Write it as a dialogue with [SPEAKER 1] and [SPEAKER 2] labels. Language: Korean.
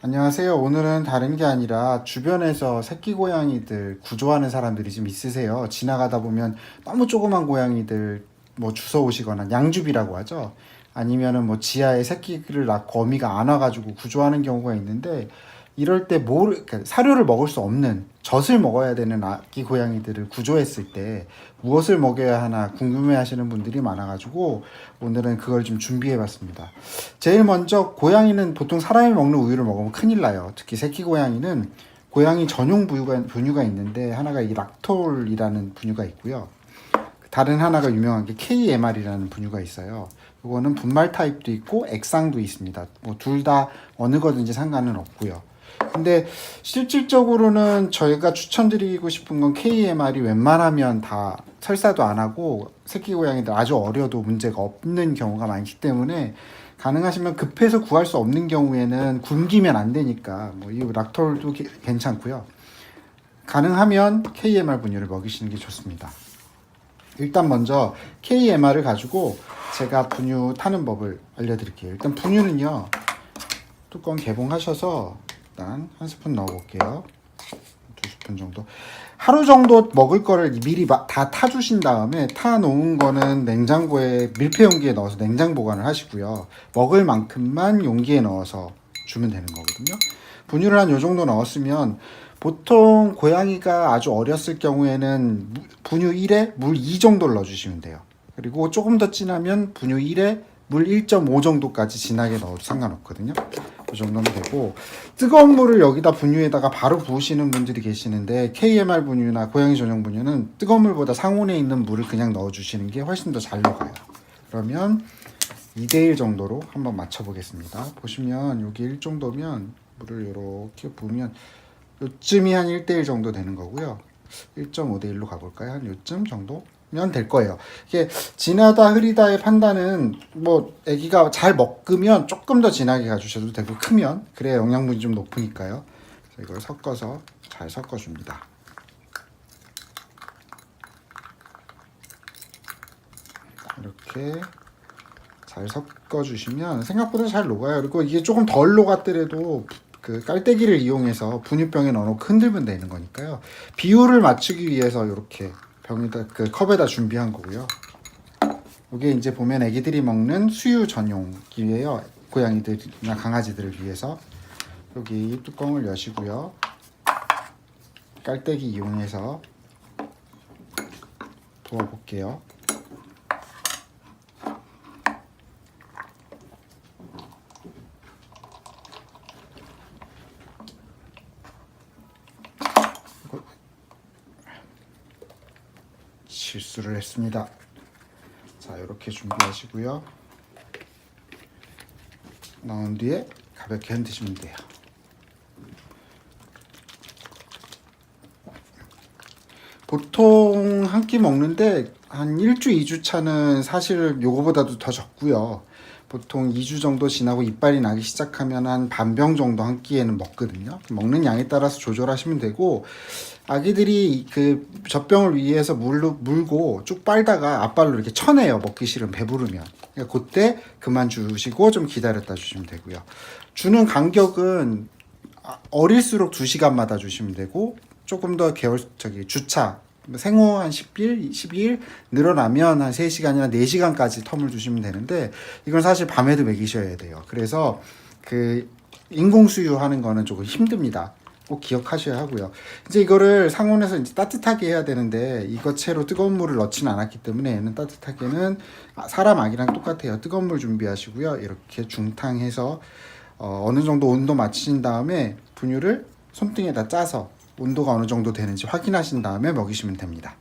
[SPEAKER 1] 안녕하세요. 오늘은 다른 게 아니라 주변에서 새끼 고양이들 구조하는 사람들이 좀 있으세요. 지나가다 보면 너무 조그만 고양이들 뭐 주워 오시거나 양주비라고 하죠. 아니면은 뭐 지하에 새끼를 낳고 어미가 안 와가지고 구조하는 경우가 있는데 이럴 때 그러니까 사료를 먹을 수 없는 젖을 먹어야 되는 아기 고양이들을 구조했을 때 무엇을 먹여야 하나 궁금해 하시는 분들이 많아가지고 오늘은 그걸 좀 준비해 봤습니다. 제일 먼저 고양이는 보통 사람이 먹는 우유를 먹으면 큰일 나요. 특히 새끼 고양이는 고양이 전용 분유가 있는데 하나가 이 락톨이라는 분유가 있고요. 다른 하나가 유명한 게 KMR이라는 분유가 있어요. 이거는 분말 타입도 있고 액상도 있습니다. 뭐 둘 다 어느 거든지 상관은 없고요. 근데 실질적으로는 저희가 추천드리고 싶은 건 KMR이 웬만하면 다 설사도 안 하고 새끼 고양이들 아주 어려도 문제가 없는 경우가 많기 때문에 가능하시면 급해서 구할 수 없는 경우에는 굶기면 안 되니까 뭐 이 락톨도 괜찮고요. 가능하면 KMR 분유를 먹이시는 게 좋습니다. 일단 먼저 KMR을 가지고 제가 분유 타는 법을 알려드릴게요. 일단 분유는요, 뚜껑 개봉하셔서 일단 한 스푼 넣어볼게요. 2스푼 정도. 하루 정도 먹을 거를 미리 다 타주신 다음에 타놓은 거는 냉장고에 밀폐 용기에 넣어서 냉장 보관을 하시고요. 먹을 만큼만 용기에 넣어서 주면 되는 거거든요. 분유를 한 요 정도 넣었으면 보통 고양이가 아주 어렸을 경우에는 분유 1에 물 2 정도를 넣어주시면 돼요. 그리고 조금 더 진하면 분유 1에 물 1.5 정도까지 진하게 넣어도 상관없거든요. 그 정도면 되고, 뜨거운 물을 여기다 분유에다가 바로 부으시는 분들이 계시는데 KMR 분유나 고양이 전용 분유는 뜨거운 물보다 상온에 있는 물을 그냥 넣어주시는 게 훨씬 더 잘 녹아요. 그러면 2대1 정도로 한번 맞춰보겠습니다. 보시면 여기 1 정도면 물을 이렇게 부으면 요쯤이 한 1대1 정도 되는 거고요. 1.5대1로 가볼까요? 한 요쯤 정도면 될 거예요. 이게 진하다 흐리다의 판단은 뭐 아기가 잘 먹으면 조금 더 진하게 가주셔도 되고, 크면 그래야 영양분이 좀 높으니까요. 그래서 이걸 섞어서 잘 섞어줍니다. 이렇게 잘 섞어주시면 생각보다 잘 녹아요. 그리고 이게 조금 덜 녹았더라도 그 깔때기를 이용해서 분유병에 넣어놓고 흔들면 되는 거니까요. 비율을 맞추기 위해서 이렇게 병에다 그 컵에다 준비한 거고요. 이게 이제 보면 애기들이 먹는 수유 전용기예요. 고양이들이나 강아지들을 위해서. 여기 뚜껑을 여시고요. 깔때기 이용해서 부어볼게요. 실수를 했습니다. 자, 이렇게 준비하시고요. 넣은 뒤에 가볍게 흔드시면 돼요. 보통 한 끼 먹는데 한 1주, 2주 차는 사실 요거보다도 더 적고요. 보통 2주 정도 지나고 이빨이 나기 시작하면 한 반병 정도 한 끼에는 먹거든요. 먹는 양에 따라서 조절하시면 되고, 아기들이 그 젖병을 위에서 물고 쭉 빨다가 앞발로 이렇게 쳐내요. 먹기 싫으면, 배부르면. 그러니까 그때 그만 주시고 좀 기다렸다 주시면 되고요. 주는 간격은 어릴수록 2시간마다 주시면 되고, 조금 더 주차 생후 한 10일, 12일 늘어나면 한 3시간이나 4시간까지 텀을 주시면 되는데, 이건 사실 밤에도 먹이셔야 돼요. 그래서 그 인공수유 하는 거는 조금 힘듭니다. 꼭 기억하셔야 하고요. 이제 이거를 상온에서 이제 따뜻하게 해야 되는데, 이것채로 뜨거운 물을 넣지는 않았기 때문에 얘는 따뜻하게는 사람 아기랑 똑같아요. 뜨거운 물 준비하시고요. 이렇게 중탕해서 어느 정도 온도 맞추신 다음에 분유를 손등에다 짜서 온도가 어느 정도 되는지 확인하신 다음에 먹이시면 됩니다.